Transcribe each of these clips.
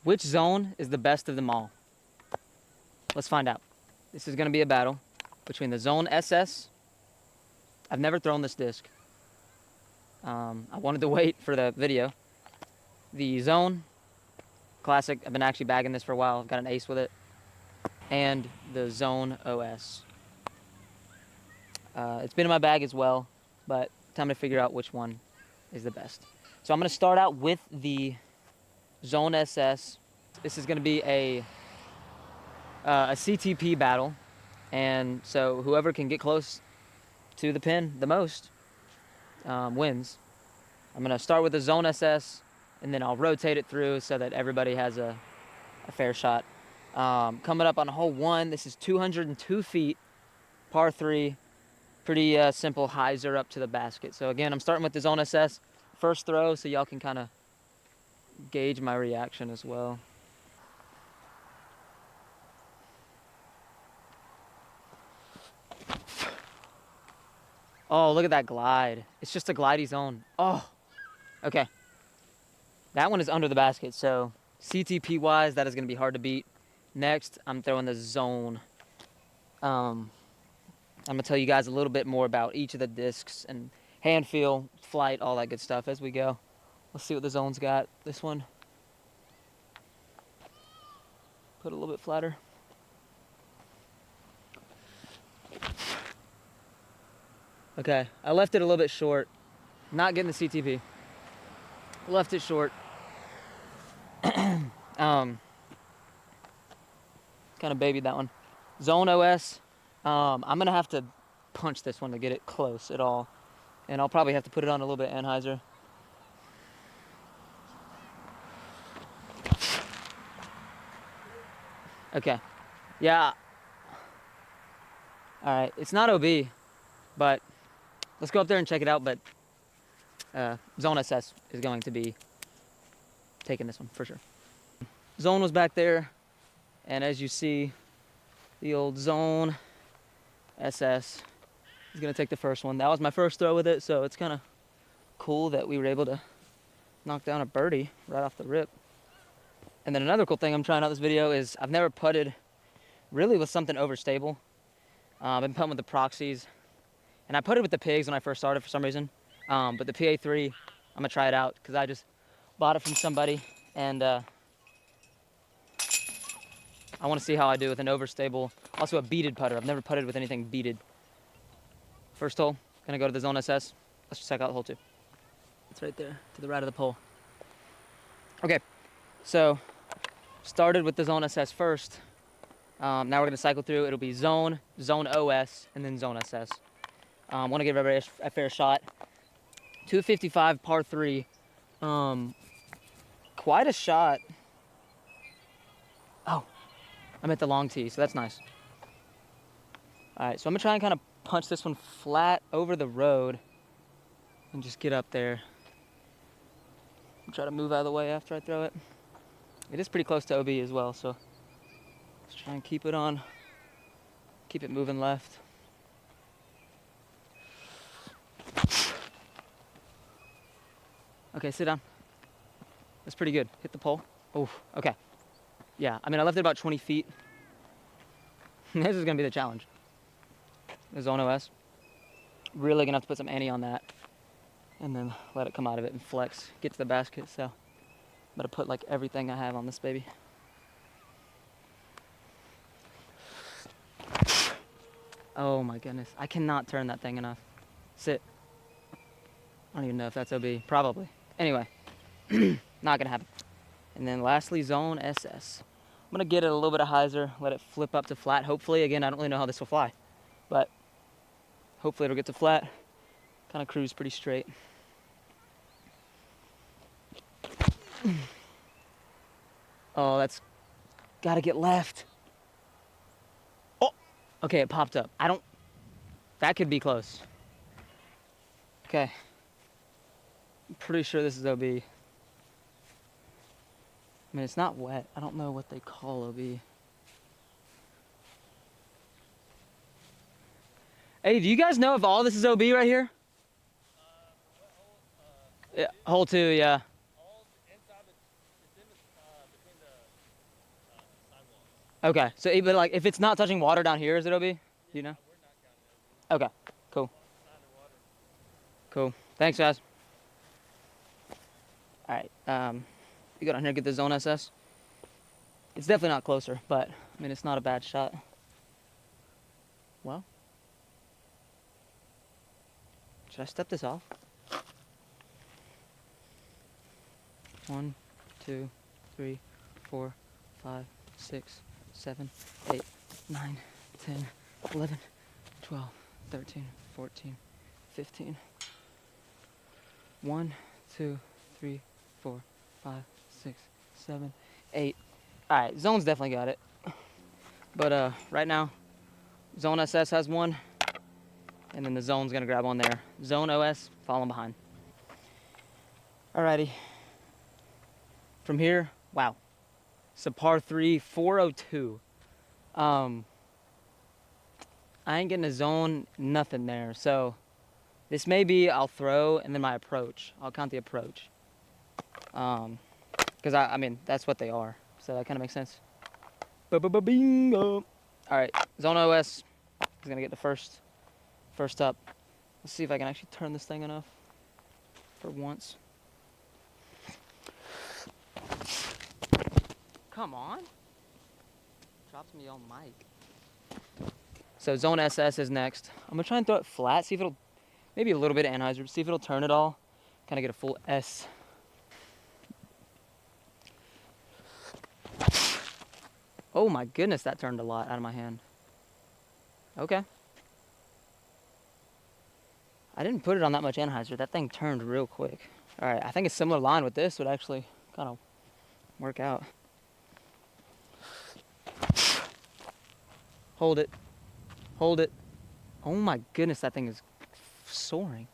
Which zone is the best of them all? Let's find out. This is going to be a battle between the Zone SS. I've never thrown this disc. I wanted to wait for the video. The Zone Classic. I've been actually bagging this for a while. I've got an ace with it. And the Zone OS. It's been in my bag as well, but time to figure out which one is the best. So I'm going to start out with the Zone SS. This is going to be a CTP battle, and so whoever can get close to the pin the most wins. I'm going to start with the Zone SS, and then I'll rotate it through so that everybody has a fair shot. Coming up on hole 1, this is 202 feet, par 3. Pretty simple hyzer up to the basket. So again, I'm starting with the Zone SS. First throw, so y'all can kind of gauge my reaction as well. Oh, look at that glide. It's just a glidey zone. Oh, okay. That one is under the basket, so CTP-wise, that is going to be hard to beat. Next, I'm throwing the Zone. I'm going to tell you guys a little bit more about each of the discs and hand feel, flight, all that good stuff as we go. Let's see what the Zone's got. This one. Put it a little bit flatter. Okay, I left it a little bit short. Not getting the CTP. Left it short. Kind of babied that one. Zone OS. I'm going to have to punch this one to get it close at all. And I'll probably have to put it on a little bit of anhyzer. Okay. Yeah. Alright, it's not OB, but let's go up there and check it out. But Zone SS is going to be taking this one for sure. Zone was back there, and as you see, the old Zone SS is going to take the first one. That was my first throw with it, so it's kind of cool that we were able to knock down a birdie right off the rip. And then another cool thing I'm trying out this video is I've never putted really with something overstable. I've been putting with the Proxies, and I putted with the Pigs when I first started for some reason. But the PA3, I'm going to try it out because I just bought it from somebody, and I want to see how I do with an overstable, also a beaded putter. I've never putted with anything beaded. First hole, going to go to the Zone SS. Let's check out hole 2. It's right there to the right of the pole. Okay, so started with the Zone SS first. Now we're going to cycle through. It'll be Zone, Zone OS, and then Zone SS. I want to give everybody a fair shot. 255 par 3. Quite a shot. Oh, I'm at the long tee, so that's nice. All right, so I'm going to try and kind of punch this one flat over the road and just get up there. I'll try to move out of the way after I throw it. It is pretty close to OB as well, so let's try and keep it on. Keep it moving left. Okay, sit down. That's pretty good. Hit the pole. Oh, okay. Yeah, I mean, I left it about 20 feet. This is going to be the challenge. The Zone OS. Really going to have to put some ante on that. And then let it come out of it and flex. Get to the basket, so I'm going to put like everything I have on this baby. Oh my goodness. I cannot turn that thing enough. Sit. I don't even know if that's OB. Probably. Anyway. Not going to happen. And then lastly, Zone SS. I'm going to get it a little bit of hyzer, let it flip up to flat. Hopefully, again, I don't really know how this will fly, but hopefully it'll get to flat. Kind of cruise pretty straight. Oh, that's got to get left. Oh, okay, it popped up. That could be close. Okay. I'm pretty sure this is OB. I mean, it's not wet. I don't know what they call OB. Hey, do you guys know if all this is OB right here? Yeah, hole 2, yeah. All inside, it's in between the Okay, so but like if it's not touching water down here, is it OB? Do you know? Okay, cool. Cool. Thanks, guys. All right, you go down here and get the zone SS. It's definitely not closer, but I mean it's not a bad shot. Well, should I step this off? 1, 2, 3, 4, 5, 6, 7, 8, 9, 10, 11, 12, 13, 14, 15. 1, 2, 3, 4, 5, 6, 7, 8. All right, zone's definitely got it. But right now, zone SS has one, and then the zone's gonna grab on there. Zone OS falling behind. Alrighty. From here, wow. It's a par 3, 402. I ain't getting a zone, nothing there. So this may be I'll throw and then my approach. I'll count the approach. Because I mean, that's what they are. So that kind of makes sense. Bingo. All right, zone OS is gonna get the first up. Let's see if I can actually turn this thing enough for once. Come on. Drops me on mic. So zone SS is next. I'm gonna try and throw it flat, see if it'll, maybe a little bit of anhyzer, see if it'll turn it all. Kind of get a full S. Oh my goodness, that turned a lot out of my hand. Okay. I didn't put it on that much anhyzer. That thing turned real quick. All right, I think a similar line with this would actually kind of work out. Hold it. Hold it. Oh my goodness, that thing is soaring.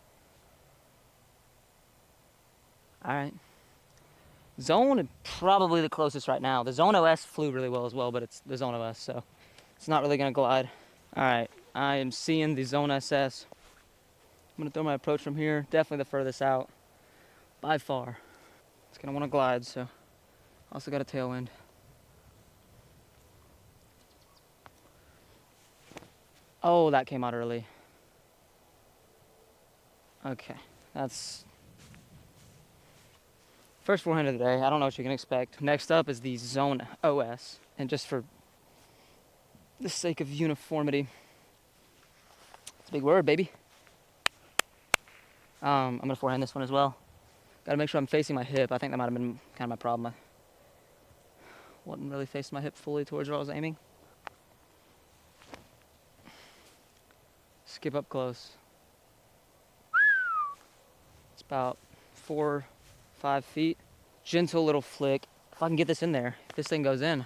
All right. Zone is probably the closest right now. The zone OS flew really well as well, but it's the zone OS, so it's not really gonna glide. All right, I am seeing the zone SS. I'm gonna throw my approach from here. Definitely the furthest out by far. It's gonna wanna glide, so also got a tailwind. Oh, that came out early. Okay, that's first forehand of the day. I don't know what you can expect. Next up is the zone OS, and just for the sake of uniformity, it's a big word, baby. I'm gonna forehand this one as well. Gotta make sure I'm facing my hip. I think that might have been kind of my problem. I wasn't really facing my hip fully towards where I was aiming. Skip up close. It's about 4, 5 feet. Gentle little flick. If I can get this in there, if this thing goes in,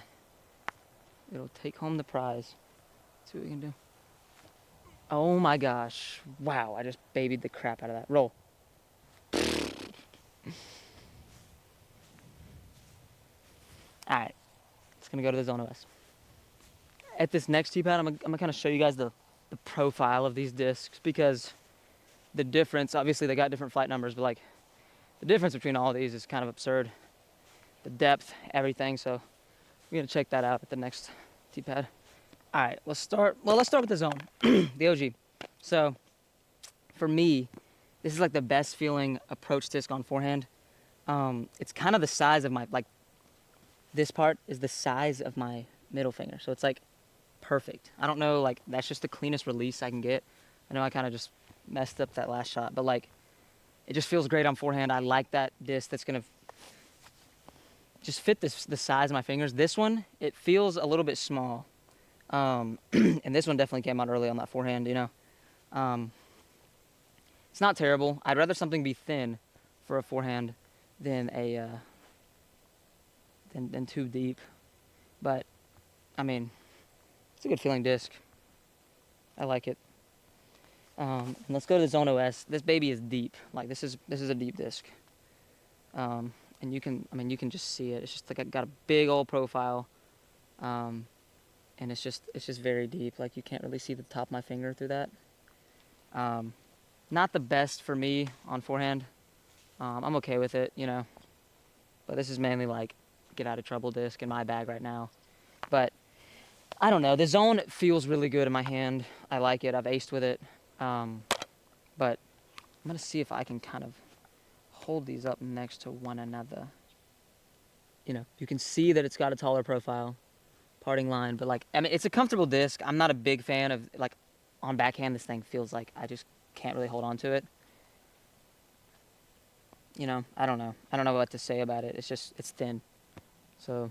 it'll take home the prize. Let's see what we can do. Oh my gosh. Wow, I just babied the crap out of that. Roll. Alright, it's gonna go to the zone OS. At this next tee pad, I'm gonna kind of show you guys the profile of these discs, because the difference, obviously they got different flight numbers, but like the difference between all of these is kind of absurd. The depth, everything, so we're gonna check that out at the next tee pad. All right, let's start with the zone, the OG. So for me, this is like the best feeling approach disc on forehand. It's kind of the size of my, like this part is the size of my middle finger. So it's like perfect. I don't know, like that's just the cleanest release I can get. I know I kind of just messed up that last shot, but like it just feels great on forehand. I like that disc that's gonna just fit the size of my fingers. This one, it feels a little bit small. And this one definitely came out early on that forehand, you know. It's not terrible. I'd rather something be thin for a forehand than a than too deep. But I mean, it's a good feeling disc. I like it. And let's go to the zone OS. This baby is deep. Like this is a deep disc. And you can just see it. It's just like got a big old profile. And it's just very deep. Like you can't really see the top of my finger through that. Not the best for me on forehand. I'm okay with it, you know. But this is mainly like get out of trouble disc in my bag right now. But I don't know. The zone feels really good in my hand. I like it. I've aced with it. But I'm going to see if I can kind of hold these up next to one another. You know, you can see that it's got a taller profile, parting line, but like, I mean, it's a comfortable disc. I'm not a big fan of, like, on backhand, this thing feels like I just can't really hold on to it. You know, I don't know. I don't know what to say about it. It's just, it's thin. So,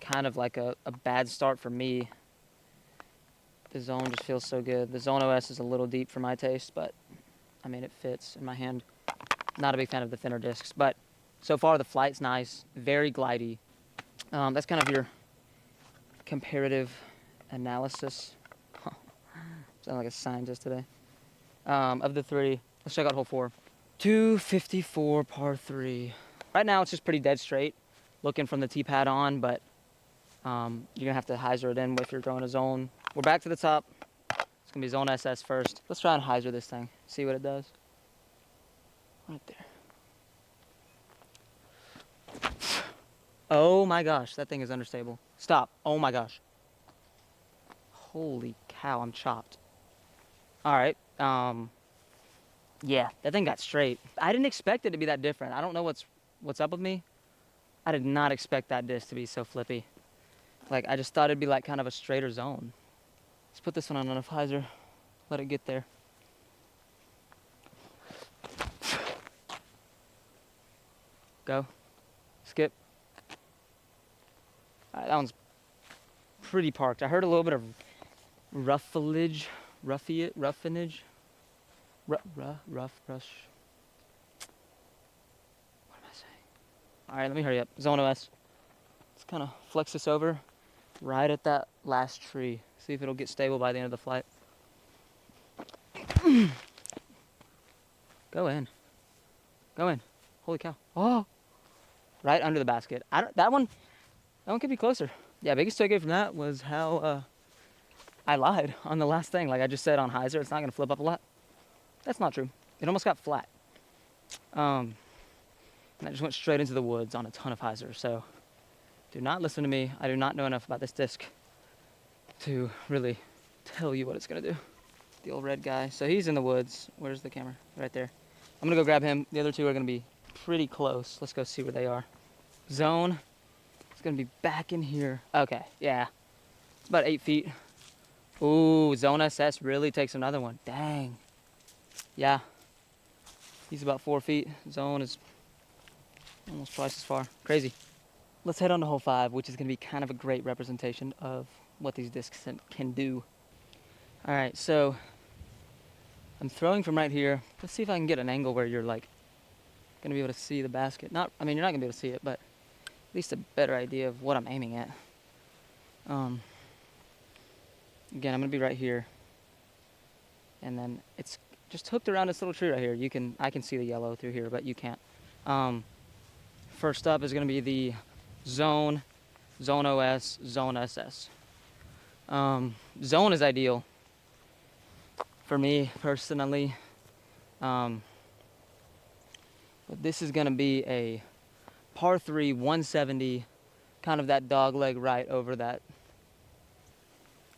kind of like a bad start for me. The zone just feels so good. The Zone OS is a little deep for my taste, but I mean, it fits in my hand. Not a big fan of the thinner discs, but so far the flight's nice, very glidey. That's kind of your comparative analysis. Sound like a scientist today. Of the three, let's check out hole 4. 254 par 3. Right now it's just pretty dead straight, looking from the tee pad on, but you're gonna have to hyzer it in if you're throwing a zone. We're back to the top. It's gonna be Zone SS first. Let's try and hyzer this thing, see what it does. Right there. Oh my gosh, that thing is understable. Stop. Oh my gosh. Holy cow, I'm chopped. All right. Yeah, that thing got straight. I didn't expect it to be that different. I don't know what's up with me. I did not expect that disc to be so flippy. Like, I just thought it'd be like kind of a straighter zone. Let's put this one on enough hyzer. Let it get there. Go. Skip. All right, that one's pretty parked. I heard a little bit of roughage. Roughenage. Rush. What am I saying? All right, let me hurry up. Zone OS. Let's kind of flex this over right at that last tree. See if it'll get stable by the end of the flight. Go in. Go in. Holy cow. Oh! Right under the basket. That one could be closer. Yeah, biggest takeaway from that was how I lied on the last thing. Like I just said on hyzer, it's not going to flip up a lot. That's not true. It almost got flat. And I just went straight into the woods on a ton of hyzer. So do not listen to me. I do not know enough about this disc to really tell you what it's going to do. The old red guy. So he's in the woods. Where's the camera? Right there. I'm going to go grab him. The other two are going to be pretty close. Let's go see where they are. Zone. It's going to be back in here. Okay, yeah. It's about 8 feet. Ooh, Zone SS really takes another one. Dang. Yeah. He's about 4 feet. Zone is almost twice as far. Crazy. Let's head on to hole 5, which is going to be kind of a great representation of what these discs can do. All right, so I'm throwing from right here. Let's see if I can get an angle where you're like going to be able to see the basket. Not, I mean, you're not going to be able to see it, but at least a better idea of what I'm aiming at. Again, I'm going to be right here. And then it's just hooked around this little tree right here. I can see the yellow through here, but you can't. First up is going to be the Zone OS, Zone SS. Zone is ideal for me personally. But this is going to be a par 3, 170, kind of that dog leg right over that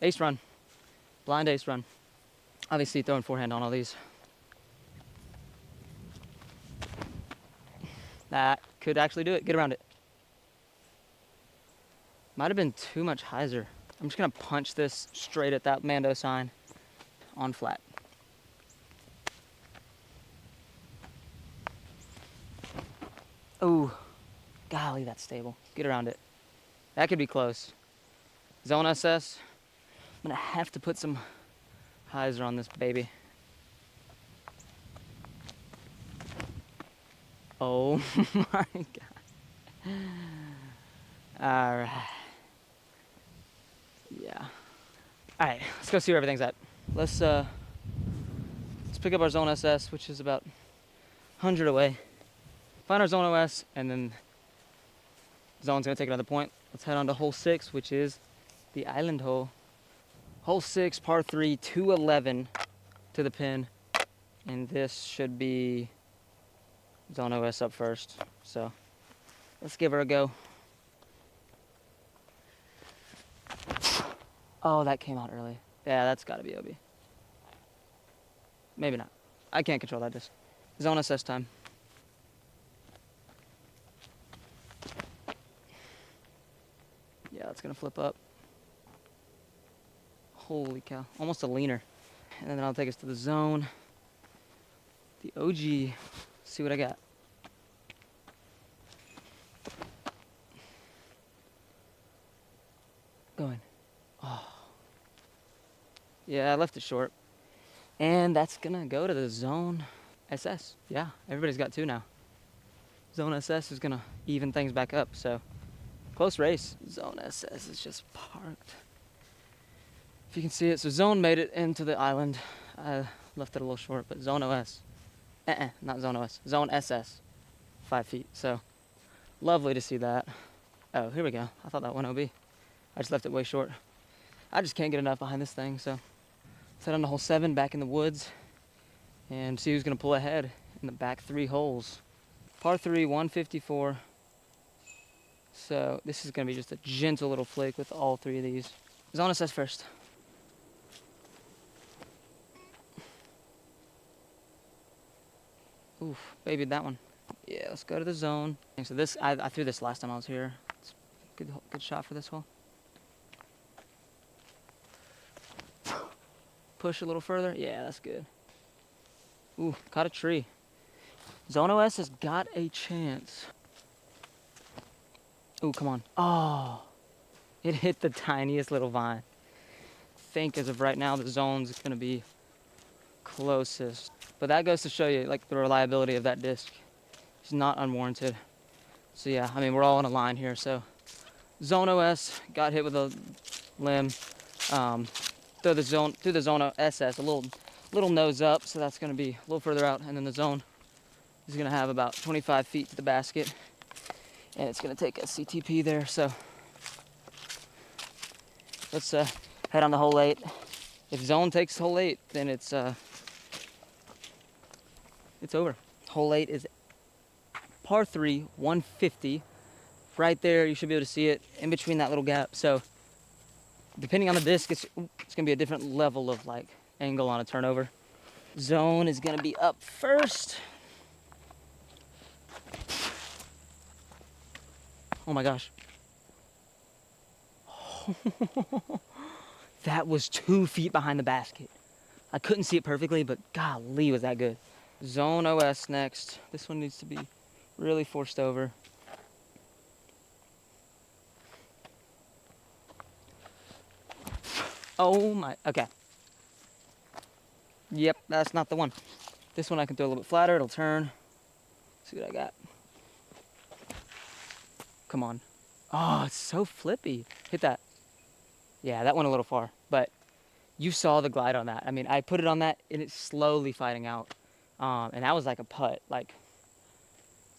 ace run, blind ace run. Obviously throwing forehand on all these. That could actually do it. Get around it. Might have been too much hyzer. I'm just gonna punch this straight at that Mando sign on flat. Ooh, golly, that's stable. Get around it. That could be close. Zone SS. I'm gonna have to put some hyzer on this baby. Oh my god. All right. Yeah. All right, let's go see where everything's at. Let's pick up our Zone SS, which is about 100 away. Find our Zone OS, and then Zone's gonna take another point. Let's head on to hole 6, which is the island hole. Hole 6, par 3, 211 to the pin. And this should be Zone OS up first. So let's give her a go. Oh, that came out early. Yeah, that's gotta be OB. Maybe not. I can't control that disc. Zone assess time. Yeah, it's gonna flip up. Holy cow, almost a leaner. And then I'll take us to the zone. The OG, see what I got. Going. Oh. Yeah, I left it short. And that's gonna go to the zone SS. Yeah, everybody's got 2 now. Zone SS is gonna even things back up, so close race. Zone SS is just parked. If you can see it, so zone made it into the island. I left it a little short, but zone OS. Not zone OS, zone SS. 5 feet, so lovely to see that. Oh, here we go. I thought that went OB. I just left it way short. I just can't get enough behind this thing, so let's head on to hole 7 back in the woods and see who's gonna pull ahead in the back 3 holes. Par 3, 154. So this is gonna be just a gentle little flick with all 3 of these. Zone SS first. Oof, baby, that one. Yeah, let's go to the zone. So this, I threw this last time I was here. It's a good shot for this hole. Push a little further. Yeah, that's good. Ooh, caught a tree. Zone OS has got a chance. Ooh, come on. Oh, it hit the tiniest little vine. I think as of right now, the zone's gonna be closest. But that goes to show you like the reliability of that disc. It's not unwarranted. So yeah, I mean, we're all on a line here. So zone OS got hit with a limb. Through the zone SS, a little nose up, so that's gonna be a little further out, and then the zone is gonna have about 25 feet to the basket, and it's gonna take a CTP there. So let's head on to hole 8. If zone takes hole 8, then it's over. Hole 8 is par 3, 150. Right there, you should be able to see it in between that little gap. So depending on the disc, it's gonna be a different level of like angle on a turnover. Zone is gonna be up first. Oh my gosh. That was 2 feet behind the basket. I couldn't see it perfectly, but golly, was that good. Zone OS next. This one needs to be really forced over. Oh my, okay. Yep, that's not the one. This one I can throw a little bit flatter, it'll turn. Let's see what I got. Come on. Oh, it's so flippy. Hit that. Yeah, that went a little far, but you saw the glide on that. I mean, I put it on that and it's slowly fighting out. And that was like a putt. Like,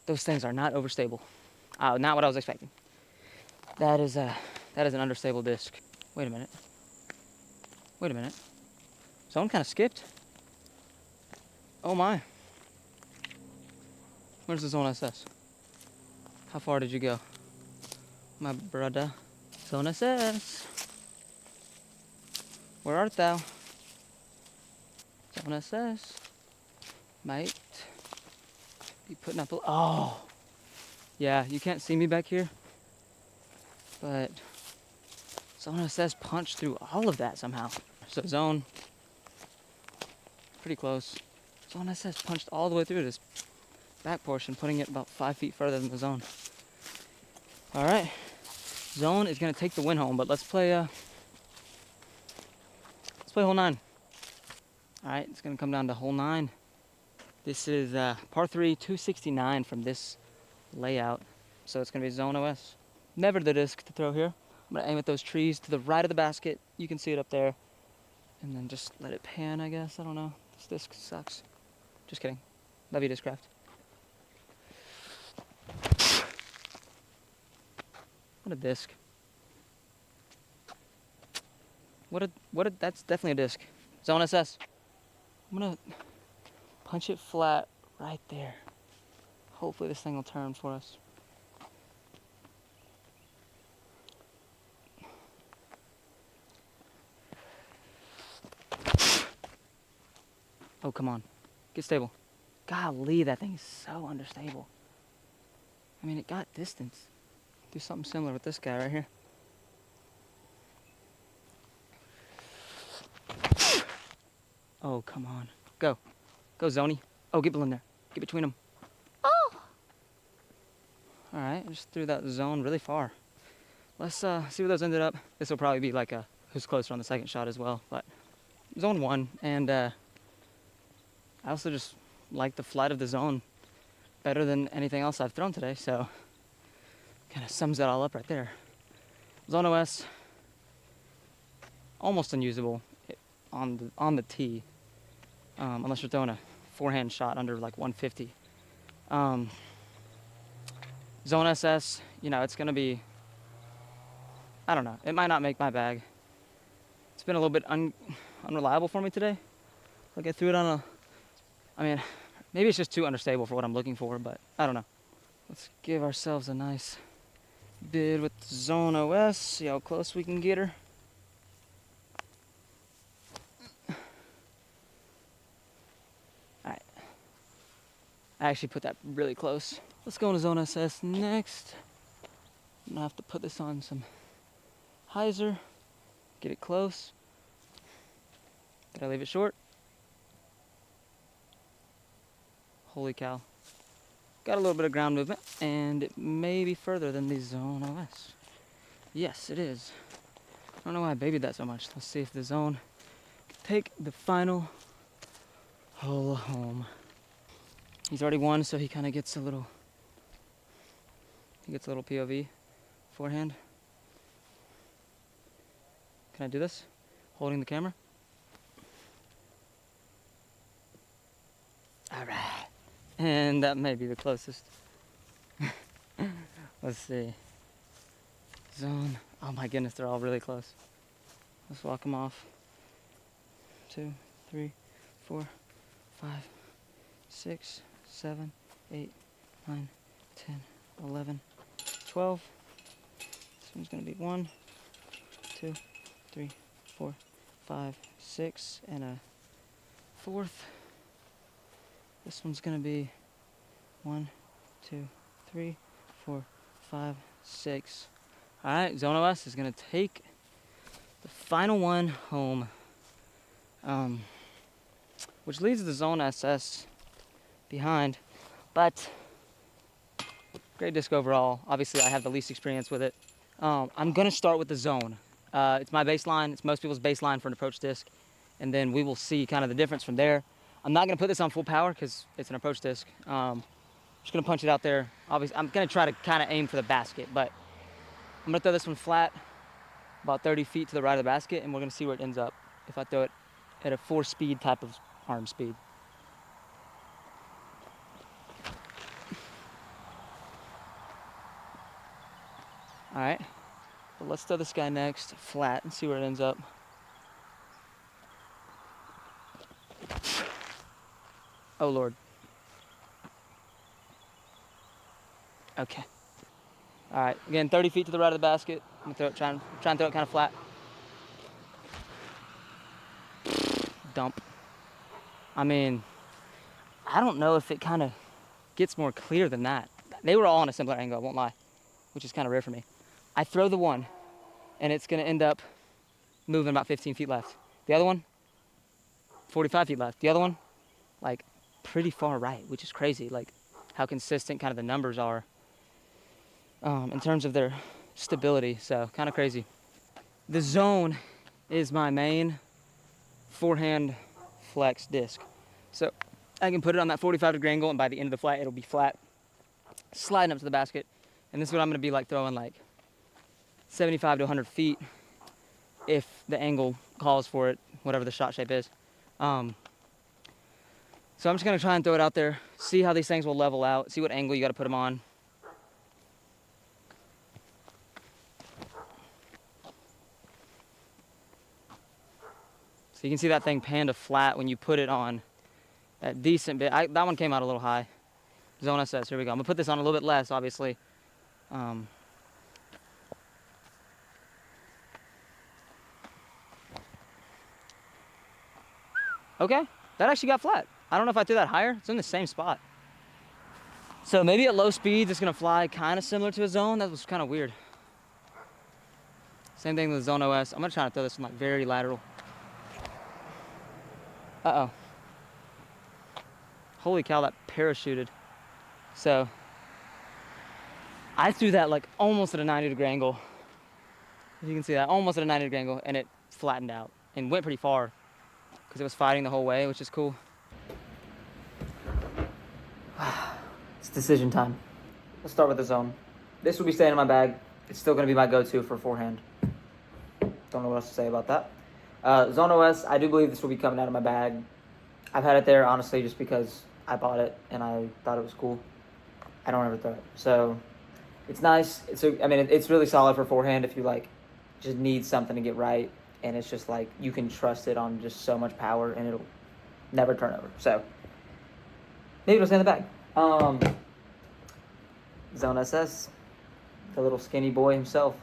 those things are not overstable. Not what I was expecting. That is an understable disc. Wait a minute. Wait a minute. Someone kind of skipped. Oh my. Where's the zone SS? How far did you go? My brother. Zone SS. Where art thou? Zone SS. Might be putting up a... Oh. Yeah, you can't see me back here. But Zone SS punched through all of that somehow. So zone, pretty close. Zone SS punched all the way through this back portion, putting it about 5 feet further than the zone. All right, zone is gonna take the win home, but let's play hole 9. All right, it's gonna come down to hole 9. This is par 3, 269 from this layout. So it's gonna be zone OS. Never the disc to throw here. I'm gonna aim at those trees to the right of the basket. You can see it up there. And then just let it pan, I guess. I don't know. This disc sucks. Just kidding. Love you, Discraft. What a disc. That's definitely a disc. Zone SS. I'm gonna punch it flat right there. Hopefully this thing will turn for us. Oh, come on. Get stable. Golly, that thing is so understable. I mean, it got distance. Do something similar with this guy right here. Oh, come on. Go. Go, Zony. Oh, get in there. Get between them. Oh! All right, I just threw that zone really far. Let's see where those ended up. This will probably be like a who's closer on the second shot as well. But zone 1, and I also just like the flight of the zone better than anything else I've thrown today. So kind of sums it all up right there. Zone OS, almost unusable on the tee, unless you're throwing a forehand shot under like 150. Zone SS, you know, it's gonna be, I don't know, it might not make my bag. It's been a little bit unreliable for me today. Like I threw it on I mean, maybe it's just too understable for what I'm looking for, but I don't know. Let's give ourselves a nice bid with Zone OS, see how close we can get her. Alright. I actually put that really close. Let's go into Zone SS next. I'm gonna have to put this on some hyzer, get it close. Did I leave it short? Holy cow. Got a little bit of ground movement, and it may be further than the Zone OS. Yes, it is. I don't know why I babied that so much. Let's see if the zone can take the final hole home. He's already won, so he kind of gets a little, POV forehand. Can I do this? Holding the camera. All right. And that may be the closest. Let's see. Zone. Oh my goodness, they're all really close. Let's walk them off. 2, 3, 4, 5, 6, 7, 8, 9, 10, 11, 12. This one's gonna be 1, 2, 3, 4, 5, 6, and a fourth. This one's gonna be 1, 2, 3, 4, 5, 6. All right, Zone OS is gonna take the final one home, which leaves the Zone SS behind, but great disc overall. Obviously, I have the least experience with it. I'm gonna start with the Zone. It's my baseline. It's most people's baseline for an approach disc, and then we will see kind of the difference from there. I'm not gonna put this on full power because it's an approach disc. Just gonna punch it out there. Obviously, I'm gonna try to kind of aim for the basket, but I'm gonna throw this one flat, about 30 feet to the right of the basket, and we're gonna see where it ends up if I throw it at a 4-speed type of arm speed. All right, well, let's throw this guy next, flat, and see where it ends up. Oh Lord. Okay. All right, again, 30 feet to the right of the basket. I'm gonna try and throw it kind of flat. Dump. I mean, I don't know if it kind of gets more clear than that. They were all on a similar angle, I won't lie, which is kind of rare for me. I throw the one, and it's gonna end up moving about 15 feet left. The other one, 45 feet left. The other one, like pretty far right, which is crazy, like how consistent kind of the numbers are in terms of their stability, so kind of crazy. The Zone is my main forehand flex disc. So I can put it on that 45-degree angle, and by the end of the flight, it'll be flat, sliding up to the basket. And this is what I'm gonna be like throwing like 75 to 100 feet if the angle calls for it, whatever the shot shape is. So I'm just gonna try and throw it out there, see how these things will level out, see what angle you gotta put them on. So you can see that thing pan to flat when you put it on that decent bit. That one came out a little high. Zone SS, here we go. I'm gonna put this on a little bit less, obviously. Okay, that actually got flat. I don't know if I threw that higher. It's in the same spot. So maybe at low speeds, it's gonna fly kind of similar to a zone. That was kind of weird. Same thing with the Zone OS. I'm gonna try to throw this one like very lateral. Uh-oh. Holy cow, that parachuted. So I threw that like almost at a 90-degree angle. If you can see that, almost at a 90-degree angle, and it flattened out and went pretty far because it was fighting the whole way, which is cool. It's decision time. Let's start with the zone. This will be staying in my bag. It's still gonna be my go-to for forehand. Don't know what else to say about that. Zone OS, I do believe this will be coming out of my bag. I've had it there, honestly, just because I bought it and I thought it was cool. I don't ever throw it. So it's nice. It's really solid for forehand if you like just need something to get right, and it's just like you can trust it on just so much power and it'll never turn over. So maybe it'll stay in the bag. Zone SS, the little skinny boy himself.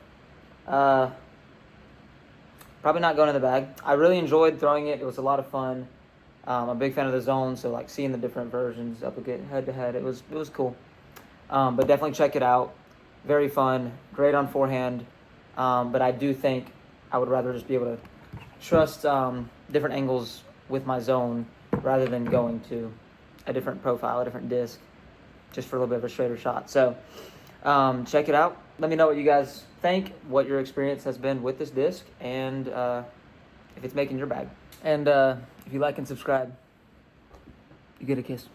Probably not going in the bag. I really enjoyed throwing it. It was a lot of fun. I'm a big fan of the zone, so like seeing the different versions up again head to head, it was cool. But definitely check it out. Very fun, great on forehand. But I do think I would rather just be able to trust different angles with my zone rather than going to a different profile, a different disc, just for a little bit of a straighter shot. So check it out. Let me know what you guys think, what your experience has been with this disc, and if it's making your bag. And if you like and subscribe, you get a kiss.